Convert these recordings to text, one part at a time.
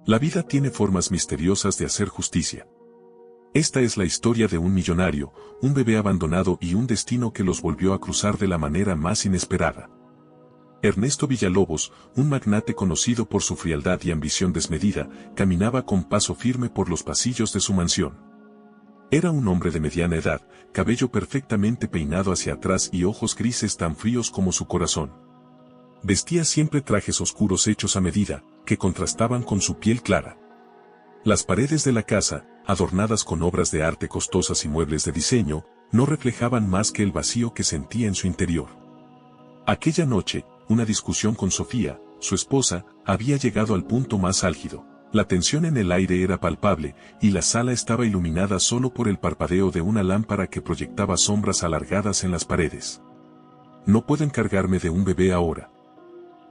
La vida tiene formas misteriosas de hacer justicia. Esta es la historia de un millonario, un bebé abandonado y un destino que los volvió a cruzar de la manera más inesperada. Ernesto Villalobos, un magnate conocido por su frialdad y ambición desmedida, caminaba con paso firme por los pasillos de su mansión. Era un hombre de mediana edad, cabello perfectamente peinado hacia atrás y ojos grises tan fríos como su corazón. Vestía siempre trajes oscuros hechos a medida, que contrastaban con su piel clara. Las paredes de la casa, adornadas con obras de arte costosas y muebles de diseño, no reflejaban más que el vacío que sentía en su interior. Aquella noche, una discusión con Sofía, su esposa, había llegado al punto más álgido. La tensión en el aire era palpable, y la sala estaba iluminada solo por el parpadeo de una lámpara que proyectaba sombras alargadas en las paredes. No puedo encargarme de un bebé ahora.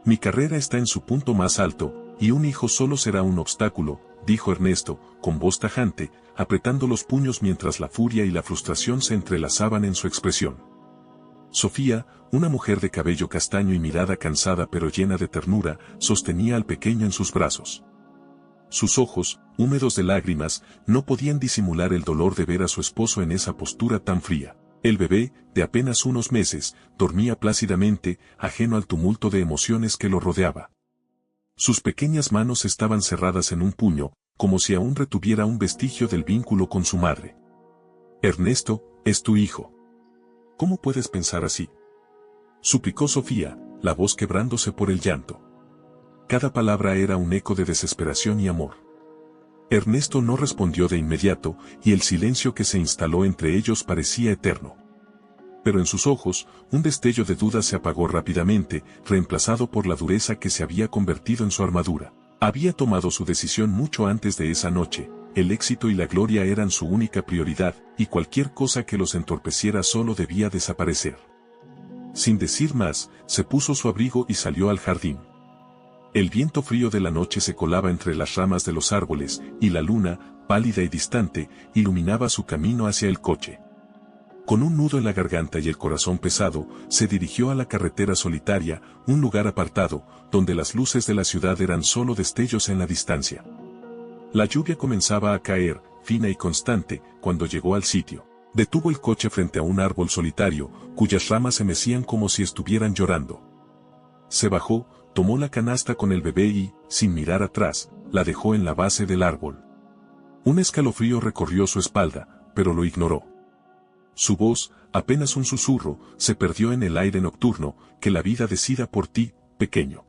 Mi carrera está en su punto más alto, y un hijo solo será un obstáculo, dijo Ernesto, con voz tajante, apretando los puños mientras la furia y la frustración se entrelazaban en su expresión. Sofía, una mujer de cabello castaño y mirada cansada pero llena de ternura, sostenía al pequeño en sus brazos. Sus ojos, húmedos de lágrimas, no podían disimular el dolor de ver a su esposo en esa postura tan fría. El bebé, de apenas unos meses, dormía plácidamente, ajeno al tumulto de emociones que lo rodeaba. Sus pequeñas manos estaban cerradas en un puño, como si aún retuviera un vestigio del vínculo con su madre. Ernesto, es tu hijo. ¿Cómo puedes pensar así?, suplicó Sofía, la voz quebrándose por el llanto. Cada palabra era un eco de desesperación y amor. Ernesto no respondió de inmediato, y el silencio que se instaló entre ellos parecía eterno. Pero en sus ojos, un destello de duda se apagó rápidamente, reemplazado por la dureza que se había convertido en su armadura. Había tomado su decisión mucho antes de esa noche, el éxito y la gloria eran su única prioridad, y cualquier cosa que los entorpeciera solo debía desaparecer. Sin decir más, se puso su abrigo y salió al jardín. El viento frío de la noche se colaba entre las ramas de los árboles, y la luna, pálida y distante, iluminaba su camino hacia el coche. Con un nudo en la garganta y el corazón pesado, se dirigió a la carretera solitaria, un lugar apartado, donde las luces de la ciudad eran solo destellos en la distancia. La lluvia comenzaba a caer, fina y constante, cuando llegó al sitio. Detuvo el coche frente a un árbol solitario, cuyas ramas se mecían como si estuvieran llorando. Se bajó, tomó la canasta con el bebé y, sin mirar atrás, la dejó en la base del árbol. Un escalofrío recorrió su espalda, pero lo ignoró. Su voz, apenas un susurro, se perdió en el aire nocturno, que la vida decida por ti, pequeño.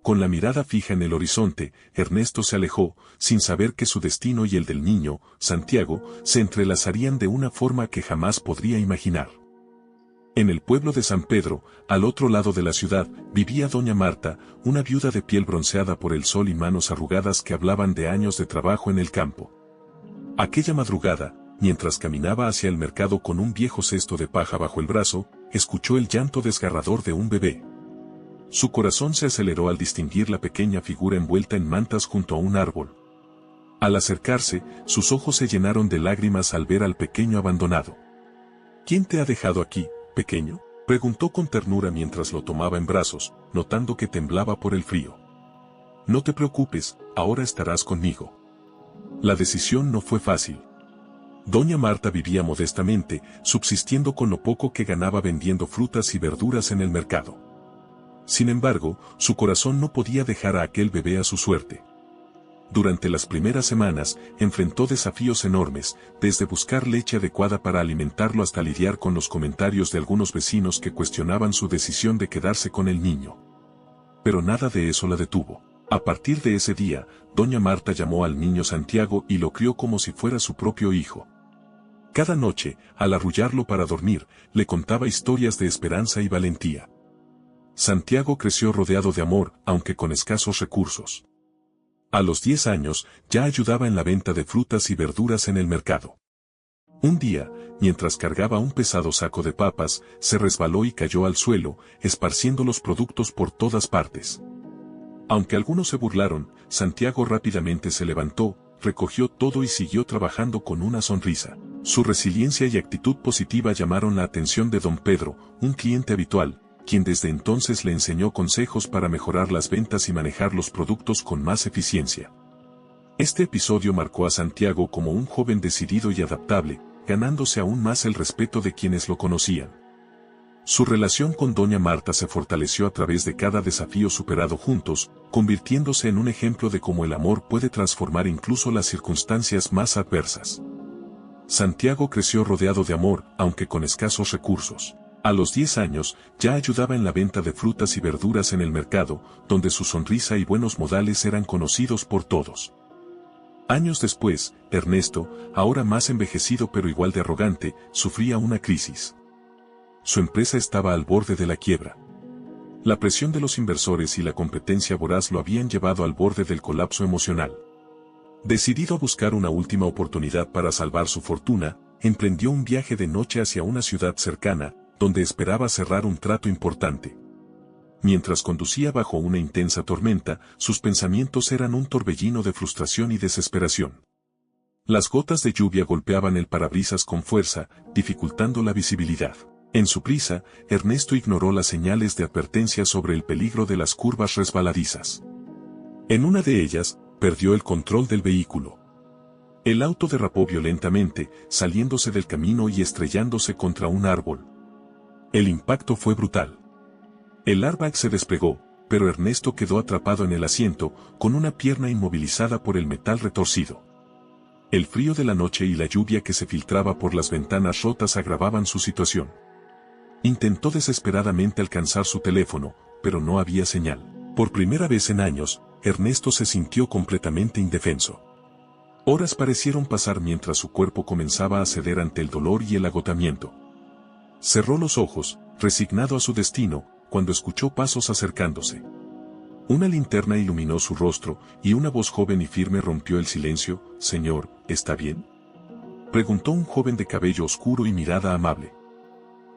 Con la mirada fija en el horizonte, Ernesto se alejó, sin saber que su destino y el del niño, Santiago, se entrelazarían de una forma que jamás podría imaginar. En el pueblo de San Pedro, al otro lado de la ciudad, vivía doña Marta, una viuda de piel bronceada por el sol y manos arrugadas que hablaban de años de trabajo en el campo. Aquella madrugada, mientras caminaba hacia el mercado con un viejo cesto de paja bajo el brazo, escuchó el llanto desgarrador de un bebé. Su corazón se aceleró al distinguir la pequeña figura envuelta en mantas junto a un árbol. Al acercarse, sus ojos se llenaron de lágrimas al ver al pequeño abandonado. ¿Quién te ha dejado aquí, pequeño?, preguntó con ternura mientras lo tomaba en brazos, notando que temblaba por el frío. No te preocupes, ahora estarás conmigo. La decisión no fue fácil. Doña Marta vivía modestamente, subsistiendo con lo poco que ganaba vendiendo frutas y verduras en el mercado. Sin embargo, su corazón no podía dejar a aquel bebé a su suerte. Durante las primeras semanas, enfrentó desafíos enormes, desde buscar leche adecuada para alimentarlo hasta lidiar con los comentarios de algunos vecinos que cuestionaban su decisión de quedarse con el niño. Pero nada de eso la detuvo. A partir de ese día, doña Marta llamó al niño Santiago y lo crió como si fuera su propio hijo. Cada noche, al arrullarlo para dormir, le contaba historias de esperanza y valentía. Santiago creció rodeado de amor, aunque con escasos recursos. A los 10 años, ya ayudaba en la venta de frutas y verduras en el mercado. Un día, mientras cargaba un pesado saco de papas, se resbaló y cayó al suelo, esparciendo los productos por todas partes. Aunque algunos se burlaron, Santiago rápidamente se levantó, recogió todo y siguió trabajando con una sonrisa. Su resiliencia y actitud positiva llamaron la atención de don Pedro, un cliente habitual, quien desde entonces le enseñó consejos para mejorar las ventas y manejar los productos con más eficiencia. Este episodio marcó a Santiago como un joven decidido y adaptable, ganándose aún más el respeto de quienes lo conocían. Su relación con doña Marta se fortaleció a través de cada desafío superado juntos, convirtiéndose en un ejemplo de cómo el amor puede transformar incluso las circunstancias más adversas. Santiago creció rodeado de amor, aunque con escasos recursos. A los 10 años, ya ayudaba en la venta de frutas y verduras en el mercado, donde su sonrisa y buenos modales eran conocidos por todos. Años después, Ernesto, ahora más envejecido pero igual de arrogante, sufría una crisis. Su empresa estaba al borde de la quiebra. La presión de los inversores y la competencia voraz lo habían llevado al borde del colapso emocional. Decidido a buscar una última oportunidad para salvar su fortuna, emprendió un viaje de noche hacia una ciudad cercana, donde esperaba cerrar un trato importante. Mientras conducía bajo una intensa tormenta, sus pensamientos eran un torbellino de frustración y desesperación. Las gotas de lluvia golpeaban el parabrisas con fuerza, dificultando la visibilidad. En su prisa, Ernesto ignoró las señales de advertencia sobre el peligro de las curvas resbaladizas. En una de ellas, perdió el control del vehículo. El auto derrapó violentamente, saliéndose del camino y estrellándose contra un árbol. El impacto fue brutal. El airbag se desplegó, pero Ernesto quedó atrapado en el asiento, con una pierna inmovilizada por el metal retorcido. El frío de la noche y la lluvia que se filtraba por las ventanas rotas agravaban su situación. Intentó desesperadamente alcanzar su teléfono, pero no había señal. Por primera vez en años, Ernesto se sintió completamente indefenso. Horas parecieron pasar mientras su cuerpo comenzaba a ceder ante el dolor y el agotamiento. Cerró los ojos, resignado a su destino, cuando escuchó pasos acercándose. Una linterna iluminó su rostro, y una voz joven y firme rompió el silencio. «Señor, ¿está bien?», preguntó un joven de cabello oscuro y mirada amable.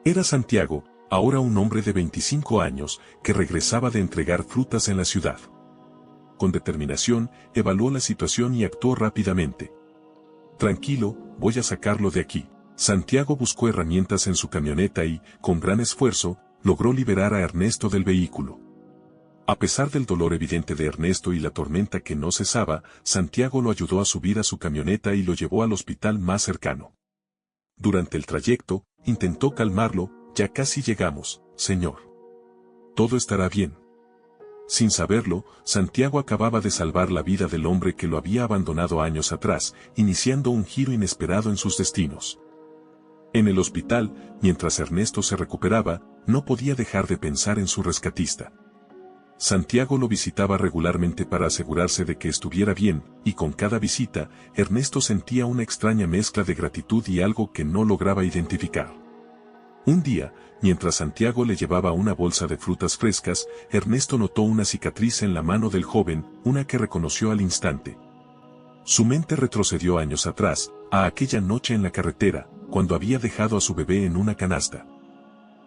Era Santiago, ahora un hombre de 25 años, que regresaba de entregar frutas en la ciudad. Con determinación, evaluó la situación y actuó rápidamente. «Tranquilo, voy a sacarlo de aquí». Santiago buscó herramientas en su camioneta y, con gran esfuerzo, logró liberar a Ernesto del vehículo. A pesar del dolor evidente de Ernesto y la tormenta que no cesaba, Santiago lo ayudó a subir a su camioneta y lo llevó al hospital más cercano. Durante el trayecto, intentó calmarlo. «Ya casi llegamos, señor. Todo estará bien». Sin saberlo, Santiago acababa de salvar la vida del hombre que lo había abandonado años atrás, iniciando un giro inesperado en sus destinos. En el hospital, mientras Ernesto se recuperaba, no podía dejar de pensar en su rescatista. Santiago lo visitaba regularmente para asegurarse de que estuviera bien, y con cada visita, Ernesto sentía una extraña mezcla de gratitud y algo que no lograba identificar. Un día, mientras Santiago le llevaba una bolsa de frutas frescas, Ernesto notó una cicatriz en la mano del joven, una que reconoció al instante. Su mente retrocedió años atrás, a aquella noche en la carretera, cuando había dejado a su bebé en una canasta.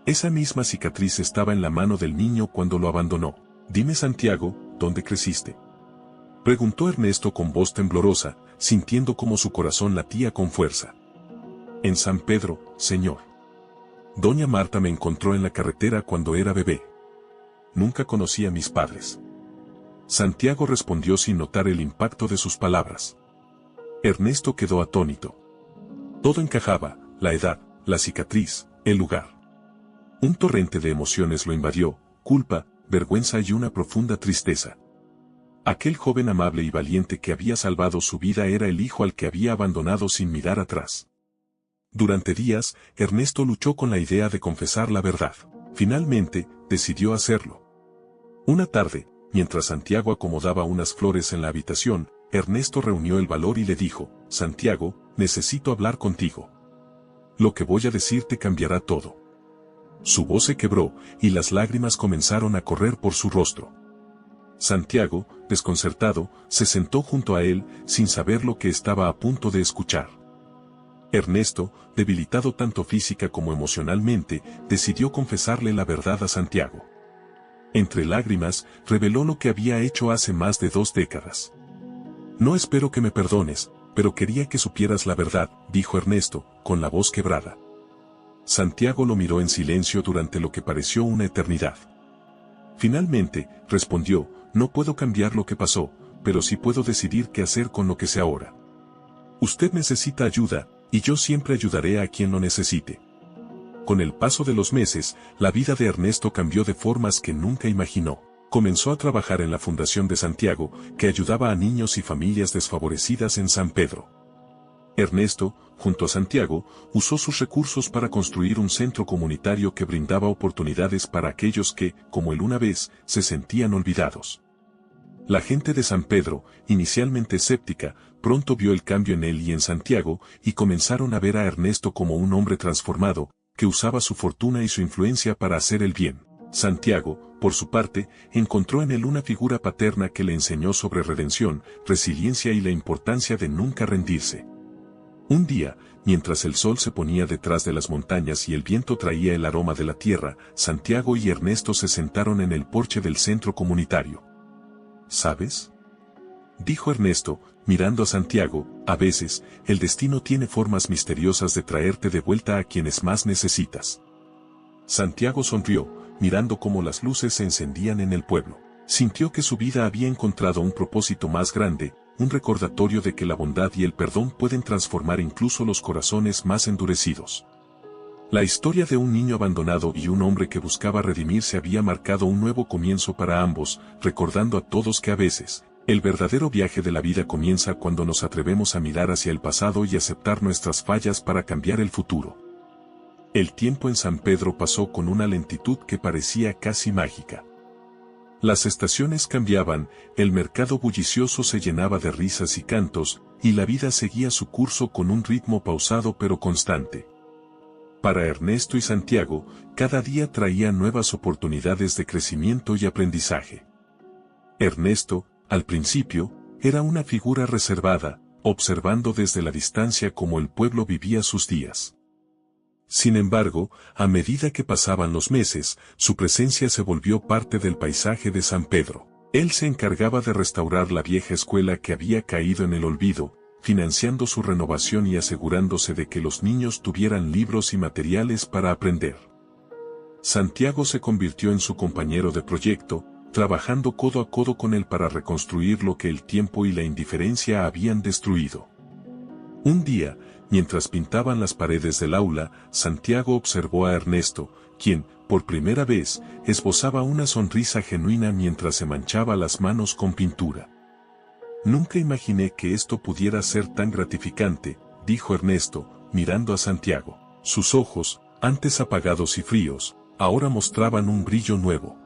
Esa misma cicatriz estaba en la mano del niño cuando lo abandonó. «Dime, Santiago, ¿dónde creciste?», preguntó Ernesto con voz temblorosa, sintiendo como su corazón latía con fuerza. «En San Pedro, señor. Doña Marta me encontró en la carretera cuando era bebé. Nunca conocí a mis padres». Santiago respondió sin notar el impacto de sus palabras. Ernesto quedó atónito. Todo encajaba: la edad, la cicatriz, el lugar. Un torrente de emociones lo invadió: culpa, vergüenza y una profunda tristeza. Aquel joven amable y valiente que había salvado su vida era el hijo al que había abandonado sin mirar atrás. Durante días, Ernesto luchó con la idea de confesar la verdad. Finalmente, decidió hacerlo. Una tarde, mientras Santiago acomodaba unas flores en la habitación, Ernesto reunió el valor y le dijo: «Santiago, necesito hablar contigo. Lo que voy a decirte cambiará todo». Su voz se quebró, y las lágrimas comenzaron a correr por su rostro. Santiago, desconcertado, se sentó junto a él, sin saber lo que estaba a punto de escuchar. Ernesto, debilitado tanto física como emocionalmente, decidió confesarle la verdad a Santiago. Entre lágrimas, reveló lo que había hecho hace más de 2 décadas. «No espero que me perdones, pero quería que supieras la verdad», dijo Ernesto, con la voz quebrada. Santiago lo miró en silencio durante lo que pareció una eternidad. Finalmente, respondió: «No puedo cambiar lo que pasó, pero sí puedo decidir qué hacer con lo que sé ahora. Usted necesita ayuda, y yo siempre ayudaré a quien lo necesite. Con el paso de los meses, la vida de Ernesto cambió de formas que nunca imaginó. Comenzó a trabajar en la Fundación de Santiago, que ayudaba a niños y familias desfavorecidas en San Pedro. Ernesto, junto a Santiago, usó sus recursos para construir un centro comunitario que brindaba oportunidades para aquellos que, como él una vez, se sentían olvidados. La gente de San Pedro, inicialmente escéptica, pronto vio el cambio en él y en Santiago, y comenzaron a ver a Ernesto como un hombre transformado, que usaba su fortuna y su influencia para hacer el bien. Santiago, por su parte, encontró en él una figura paterna que le enseñó sobre redención, resiliencia y la importancia de nunca rendirse. Un día, mientras el sol se ponía detrás de las montañas y el viento traía el aroma de la tierra, Santiago y Ernesto se sentaron en el porche del centro comunitario. ¿Sabes?, dijo Ernesto, mirando a Santiago, a veces, el destino tiene formas misteriosas de traerte de vuelta a quienes más necesitas. Santiago sonrió, mirando cómo las luces se encendían en el pueblo. Sintió que su vida había encontrado un propósito más grande, un recordatorio de que la bondad y el perdón pueden transformar incluso los corazones más endurecidos. La historia de un niño abandonado y un hombre que buscaba redimirse había marcado un nuevo comienzo para ambos, recordando a todos que a veces, el verdadero viaje de la vida comienza cuando nos atrevemos a mirar hacia el pasado y aceptar nuestras fallas para cambiar el futuro. El tiempo en San Pedro pasó con una lentitud que parecía casi mágica. Las estaciones cambiaban, el mercado bullicioso se llenaba de risas y cantos, y la vida seguía su curso con un ritmo pausado pero constante. Para Ernesto y Santiago, cada día traía nuevas oportunidades de crecimiento y aprendizaje. Ernesto, al principio, era una figura reservada, observando desde la distancia cómo el pueblo vivía sus días. Sin embargo, a medida que pasaban los meses, su presencia se volvió parte del paisaje de San Pedro. Él se encargaba de restaurar la vieja escuela que había caído en el olvido, financiando su renovación y asegurándose de que los niños tuvieran libros y materiales para aprender. Santiago se convirtió en su compañero de proyecto, trabajando codo a codo con él para reconstruir lo que el tiempo y la indiferencia habían destruido. Un día, mientras pintaban las paredes del aula, Santiago observó a Ernesto, quien, por primera vez, esbozaba una sonrisa genuina mientras se manchaba las manos con pintura. «Nunca imaginé que esto pudiera ser tan gratificante», dijo Ernesto, mirando a Santiago. Sus ojos, antes apagados y fríos, ahora mostraban un brillo nuevo.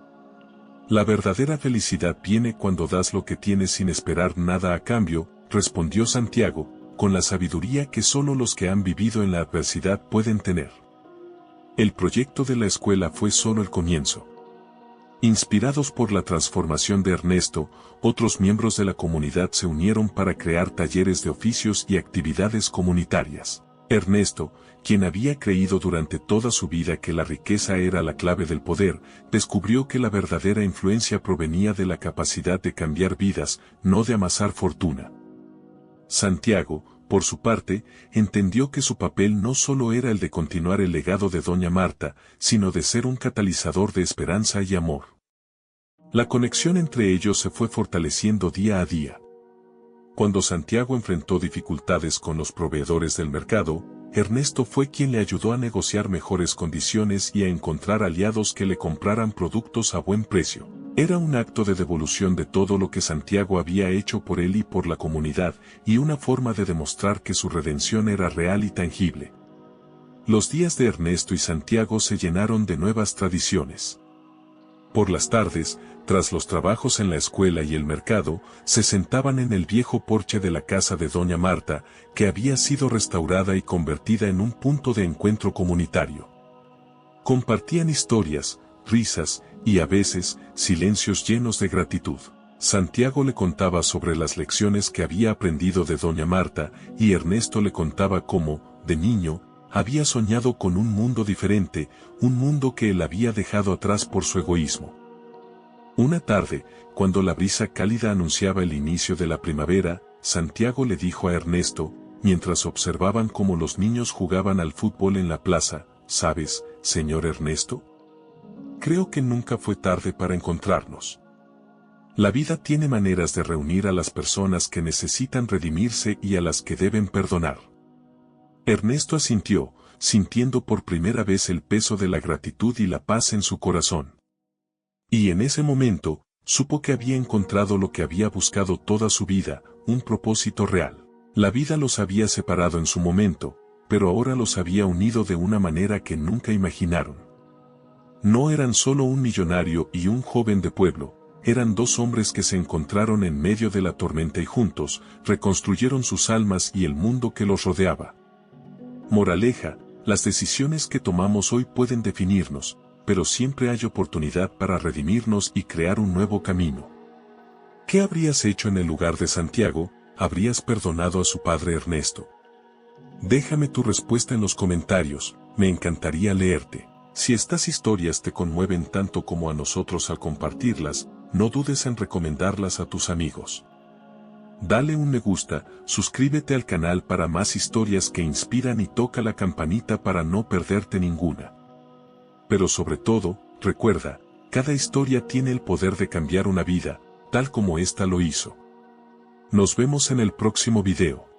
«La verdadera felicidad viene cuando das lo que tienes sin esperar nada a cambio», respondió Santiago, con la sabiduría que solo los que han vivido en la adversidad pueden tener. El proyecto de la escuela fue solo el comienzo. Inspirados por la transformación de Ernesto, otros miembros de la comunidad se unieron para crear talleres de oficios y actividades comunitarias. Ernesto, quien había creído durante toda su vida que la riqueza era la clave del poder, descubrió que la verdadera influencia provenía de la capacidad de cambiar vidas, no de amasar fortuna. Santiago, por su parte, entendió que su papel no solo era el de continuar el legado de Doña Marta, sino de ser un catalizador de esperanza y amor. La conexión entre ellos se fue fortaleciendo día a día. Cuando Santiago enfrentó dificultades con los proveedores del mercado, Ernesto fue quien le ayudó a negociar mejores condiciones y a encontrar aliados que le compraran productos a buen precio. Era un acto de devolución de todo lo que Santiago había hecho por él y por la comunidad, y una forma de demostrar que su redención era real y tangible. Los días de Ernesto y Santiago se llenaron de nuevas tradiciones. Por las tardes, tras los trabajos en la escuela y el mercado, se sentaban en el viejo porche de la casa de Doña Marta, que había sido restaurada y convertida en un punto de encuentro comunitario. Compartían historias, risas, y a veces, silencios llenos de gratitud. Santiago le contaba sobre las lecciones que había aprendido de Doña Marta, y Ernesto le contaba cómo, de niño, había soñado con un mundo diferente, un mundo que él había dejado atrás por su egoísmo. Una tarde, cuando la brisa cálida anunciaba el inicio de la primavera, Santiago le dijo a Ernesto, mientras observaban cómo los niños jugaban al fútbol en la plaza: «¿Sabes, señor Ernesto? Creo que nunca fue tarde para encontrarnos. La vida tiene maneras de reunir a las personas que necesitan redimirse y a las que deben perdonar. Ernesto asintió, sintiendo por primera vez el peso de la gratitud y la paz en su corazón. Y en ese momento, supo que había encontrado lo que había buscado toda su vida, un propósito real. La vida los había separado en su momento, pero ahora los había unido de una manera que nunca imaginaron. No eran solo un millonario y un joven de pueblo, eran dos hombres que se encontraron en medio de la tormenta y juntos, reconstruyeron sus almas y el mundo que los rodeaba. Moraleja, las decisiones que tomamos hoy pueden definirnos, pero siempre hay oportunidad para redimirnos y crear un nuevo camino. ¿Qué habrías hecho en el lugar de Santiago? ¿Habrías perdonado a su padre Ernesto? Déjame tu respuesta en los comentarios, me encantaría leerte. Si estas historias te conmueven tanto como a nosotros al compartirlas, no dudes en recomendarlas a tus amigos. Dale un me gusta, suscríbete al canal para más historias que inspiran y toca la campanita para no perderte ninguna. Pero sobre todo, recuerda, cada historia tiene el poder de cambiar una vida, tal como esta lo hizo. Nos vemos en el próximo video.